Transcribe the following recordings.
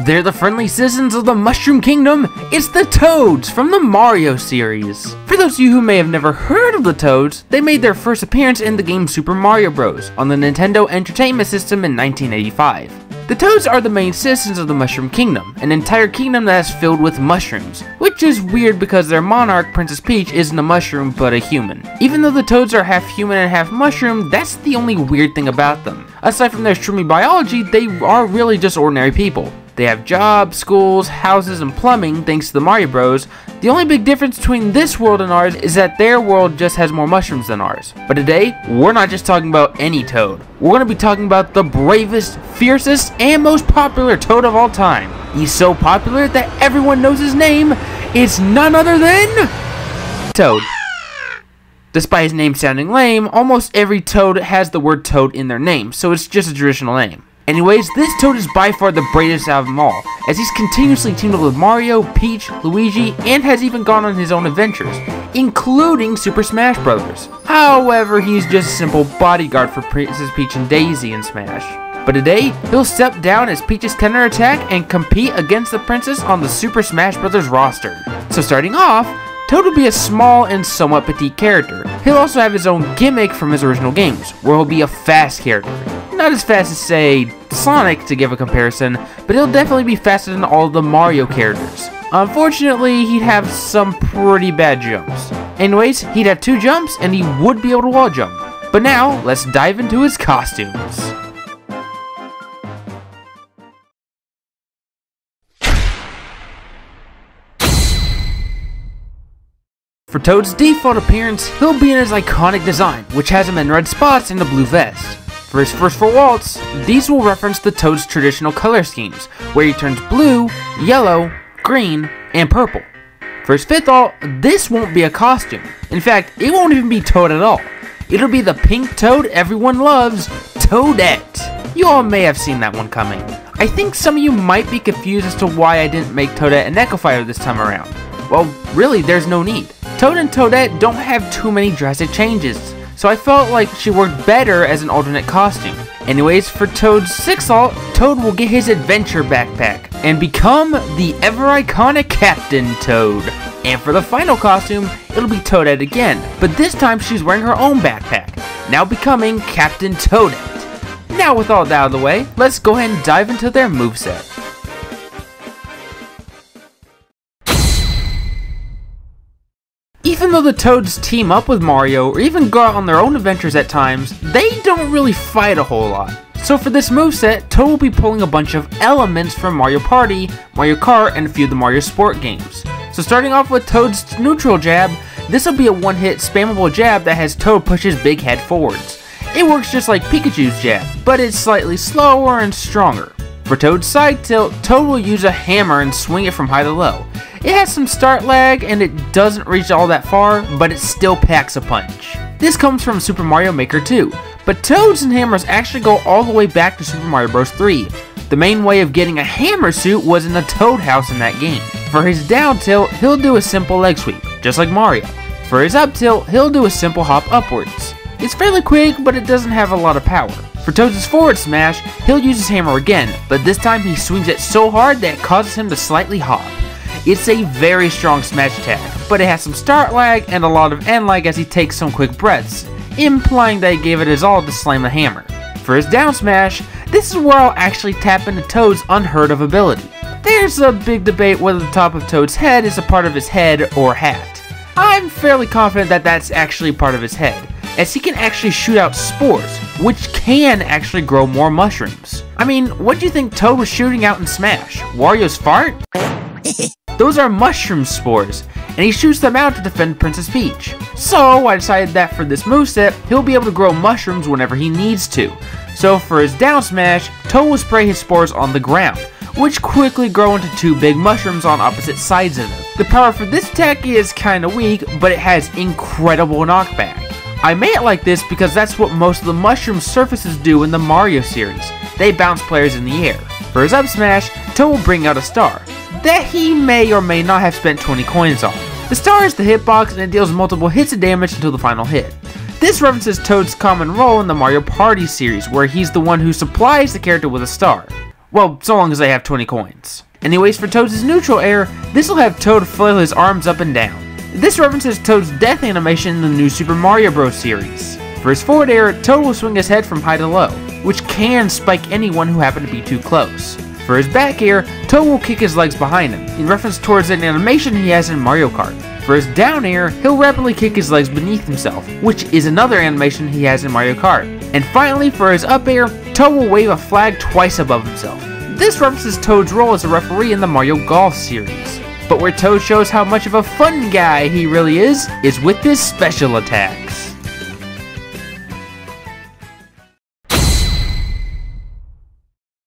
They're the friendly citizens of the Mushroom Kingdom. It's the Toads from the Mario series. For those of you who may have never heard of the Toads, they made their first appearance in the game Super Mario Bros. On the Nintendo Entertainment System in 1985. The Toads are the main citizens of the Mushroom Kingdom, an entire kingdom that is filled with mushrooms, which is weird because their monarch, Princess Peach, isn't a mushroom but a human. Even though the Toads are half human and half mushroom, that's the only weird thing about them. Aside from their extreme biology, they are really just ordinary people. They have jobs, schools, houses, and plumbing thanks to the Mario Bros. The only big difference between this world and ours is that their world just has more mushrooms than ours. But today, we're not just talking about any Toad. We're going to be talking about the bravest, fiercest, and most popular Toad of all time. He's so popular that everyone knows his name. It's none other than Toad. Despite his name sounding lame, almost every Toad has the word Toad in their name, so it's just a traditional name. Anyways, this Toad is by far the bravest out of them all, as he's continuously teamed up with Mario, Peach, Luigi, and has even gone on his own adventures, including Super Smash Bros. However, he's just a simple bodyguard for Princess Peach and Daisy in Smash. But today, he'll step down as Peach's tender attack and compete against the princess on the Super Smash Bros. Roster. So starting off, Toad will be a small and somewhat petite character. He'll also have his own gimmick from his original games, where he'll be a fast character. Not as fast as, say, Sonic to give a comparison, but he'll definitely be faster than all of the Mario characters. Unfortunately, he'd have some pretty bad jumps. Anyways, he'd have 2 jumps, and he would be able to wall jump. But now, let's dive into his costumes. For Toad's default appearance, he'll be in his iconic design, which has him in red spots and a blue vest. For his first 4 waltz, these will reference the Toad's traditional color schemes, where he turns blue, yellow, green, and purple. For his 5th alt, this won't be a costume. In fact, it won't even be Toad at all. It'll be the pink Toad everyone loves, Toadette. You all may have seen that one coming. I think some of you might be confused as to why I didn't make Toadette an Echo Fighter this time around. Well, really, there's no need. Toad and Toadette don't have too many drastic changes, so I felt like she worked better as an alternate costume. Anyways, for Toad's 6th alt, Toad will get his adventure backpack and become the ever-iconic Captain Toad. And for the final costume, it'll be Toadette again, but this time she's wearing her own backpack, now becoming Captain Toadette. Now with all that out of the way, let's go ahead and dive into their moveset. Even though the Toads team up with Mario, or even go out on their own adventures at times, they don't really fight a whole lot. So for this moveset, Toad will be pulling a bunch of elements from Mario Party, Mario Kart, and a few of the Mario Sport games. So starting off with Toad's neutral jab, this will be a one-hit spammable jab that has Toad push his big head forwards. It works just like Pikachu's jab, but it's slightly slower and stronger. For Toad's side tilt, Toad will use a hammer and swing it from high to low. It has some start lag and it doesn't reach all that far, but it still packs a punch. This comes from Super Mario Maker 2, but Toads and hammers actually go all the way back to Super Mario Bros. 3. The main way of getting a hammer suit was in the Toad house in that game. For his down tilt, he'll do a simple leg sweep, just like Mario. For his up tilt, he'll do a simple hop upwards. It's fairly quick, but it doesn't have a lot of power. For Toad's forward smash, he'll use his hammer again, but this time he swings it so hard that it causes him to slightly hop. It's a very strong smash attack, but it has some start lag and a lot of end lag as he takes some quick breaths, implying that he gave it his all to slam the hammer. For his down smash, this is where I'll actually tap into Toad's unheard of ability. There's a big debate whether the top of Toad's head is a part of his head or hat. I'm fairly confident that that's actually part of his head, as he can actually shoot out spores, which can actually grow more mushrooms. I mean, what do you think Toad was shooting out in Smash? Wario's fart? Those are mushroom spores, and he shoots them out to defend Princess Peach. So I decided that for this moveset, he'll be able to grow mushrooms whenever he needs to. So for his down smash, Toad will spray his spores on the ground, which quickly grow into 2 big mushrooms on opposite sides of him. The power for this attack is kinda weak, but it has incredible knockback. I made it like this because that's what most of the mushroom surfaces do in the Mario series. They bounce players in the air. For his up smash, Toad will bring out a star that he may or may not have spent 20 coins on. The star is the hitbox and it deals multiple hits of damage until the final hit. This references Toad's common role in the Mario Party series, where he's the one who supplies the character with a star. Well, so long as they have 20 coins. Anyways, for Toad's neutral air, this will have Toad flail his arms up and down. This references Toad's death animation in the new Super Mario Bros. Series. For his forward air, Toad will swing his head from high to low, which can spike anyone who happen to be too close. For his back air, Toad will kick his legs behind him, in reference towards an animation he has in Mario Kart. For his down air, he'll rapidly kick his legs beneath himself, which is another animation he has in Mario Kart. And finally, for his up air, Toad will wave a flag twice above himself. This references Toad's role as a referee in the Mario Golf series. But where Toad shows how much of a fun guy he really is with his special attacks.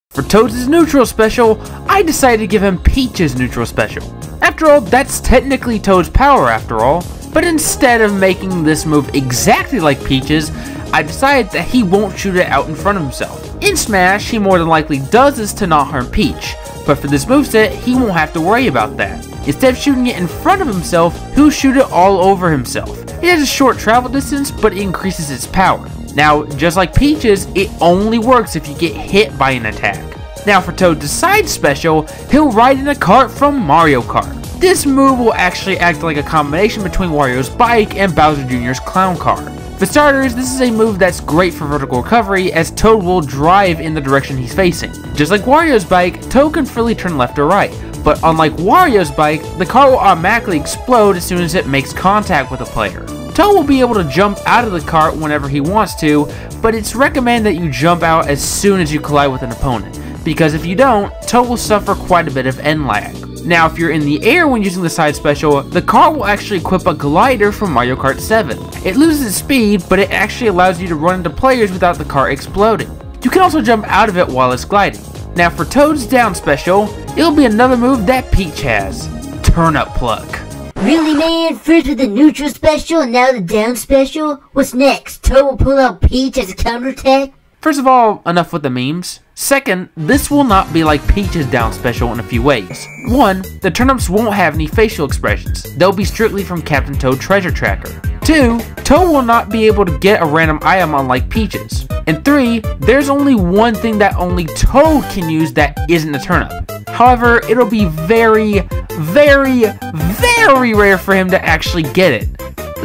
For Toad's neutral special, I decided to give him Peach's neutral special. After all, that's technically Toad's power after all, but instead of making this move exactly like Peach's, I decided that he won't shoot it out in front of himself. In Smash, he more than likely does this to not harm Peach, but for this moveset, he won't have to worry about that. Instead of shooting it in front of himself, he'll shoot it all over himself. It has a short travel distance, but it increases its power. Now, just like Peach's, it only works if you get hit by an attack. Now for Toad's side special, he'll ride in a cart from Mario Kart. This move will actually act like a combination between Wario's bike and Bowser Jr.'s clown car. For starters, this is a move that's great for vertical recovery, as Toad will drive in the direction he's facing. Just like Wario's bike, Toad can freely turn left or right, but unlike Wario's bike, the car will automatically explode as soon as it makes contact with a player. Toad will be able to jump out of the cart whenever he wants to, but it's recommended that you jump out as soon as you collide with an opponent, because if you don't, Toad will suffer quite a bit of end lag. Now if you're in the air when using the side special, the car will actually equip a glider from Mario Kart 7. It loses speed, but it actually allows you to run into players without the car exploding. You can also jump out of it while it's gliding. Now for Toad's down special, it'll be another move that Peach has, Turnip Pluck. Really, man? First with the neutral special and now the down special? What's next? Toad will pull out Peach as a counterattack? First of all, enough with the memes. Second, this will not be like Peach's down special in a few ways. One, the turnips won't have any facial expressions. They'll be strictly from Captain Toad Treasure Tracker. Two, Toad will not be able to get a random item unlike Peach's. And three, there's only one thing that only Toad can use that isn't a turnip. However, it'll be very, very, very rare for him to actually get it.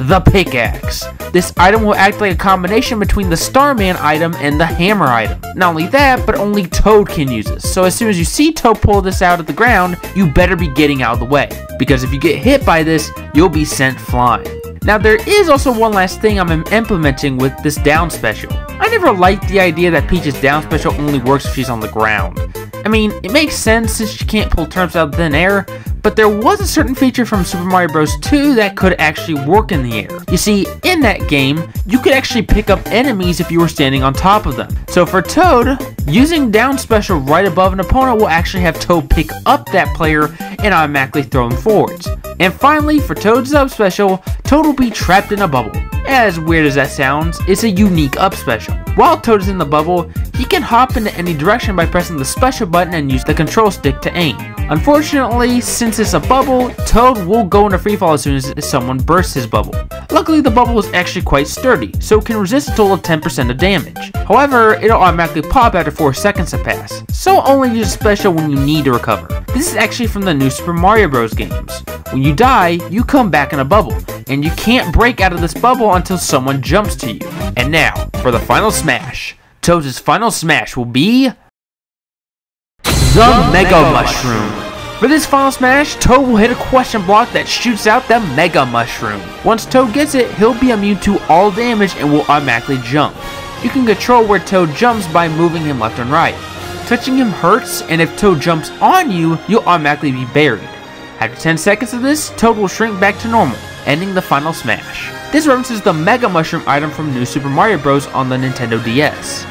The pickaxe. This item will act like a combination between the Starman item and the hammer item. Not only that, but only Toad can use this. So as soon as you see Toad pull this out of the ground, you better be getting out of the way, because if you get hit by this, you'll be sent flying. Now there is also one last thing I'm implementing with this down special. I never liked the idea that Peach's down special only works if she's on the ground. I mean, it makes sense since she can't pull turnips out of thin air, but there was a certain feature from Super Mario Bros. 2 that could actually work in the air. You see, in that game, you could actually pick up enemies if you were standing on top of them. So for Toad, using down special right above an opponent will actually have Toad pick up that player and automatically throw them forwards. And finally, for Toad's up special, Toad will be trapped in a bubble. As weird as that sounds, it's a unique up special. While Toad is in the bubble, he can hop into any direction by pressing the special button and use the control stick to aim. Unfortunately, since it's a bubble, Toad will go into freefall as soon as someone bursts his bubble. Luckily, the bubble is actually quite sturdy, so it can resist a total of 10% of damage. However, it'll automatically pop after 4 seconds have passed, so only use special when you need to recover. This is actually from the new Super Mario Bros. Games. When you die, you come back in a bubble, and you can't break out of this bubble until someone jumps to you. And now, for the final smash. Toad's final smash will be the Mega Mushroom. For this final smash, Toad will hit a question block that shoots out the Mega Mushroom. Once Toad gets it, he'll be immune to all damage and will automatically jump. You can control where Toad jumps by moving him left and right. Touching him hurts, and if Toad jumps on you, you'll automatically be buried. After 10 seconds of this, Toad will shrink back to normal, ending the final smash. This references the Mega Mushroom item from New Super Mario Bros. On the Nintendo DS.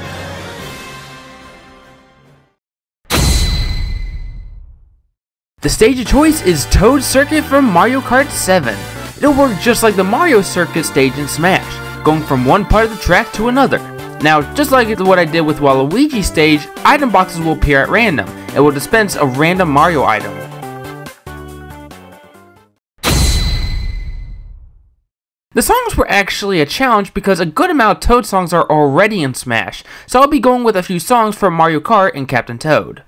The stage of choice is Toad's Circuit from Mario Kart 7. It'll work just like the Mario Circuit stage in Smash, going from one part of the track to another. Now, just like what I did with Waluigi's stage, item boxes will appear at random, and will dispense a random Mario item. The songs were actually a challenge because a good amount of Toad songs are already in Smash, so I'll be going with a few songs from Mario Kart and Captain Toad.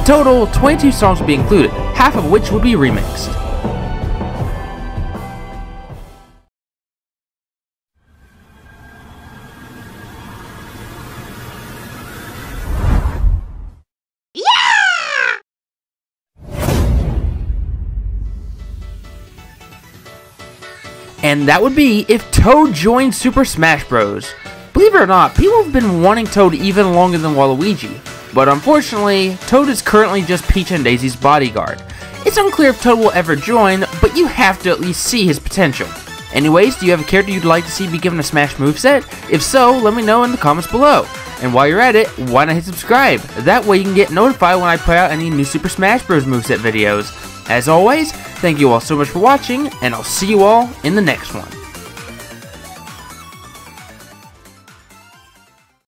total, 22 songs will be included, half of which will be remixed. And that would be if Toad joined Super Smash Bros. Believe it or not, people have been wanting Toad even longer than Waluigi, but unfortunately, Toad is currently just Peach and Daisy's bodyguard. It's unclear if Toad will ever join, but you have to at least see his potential. Anyways, do you have a character you'd like to see be given a Smash moveset? If so, let me know in the comments below. And while you're at it, why not hit subscribe? That way you can get notified when I put out any new Super Smash Bros. Moveset videos. As always, thank you all so much for watching, and I'll see you all in the next one.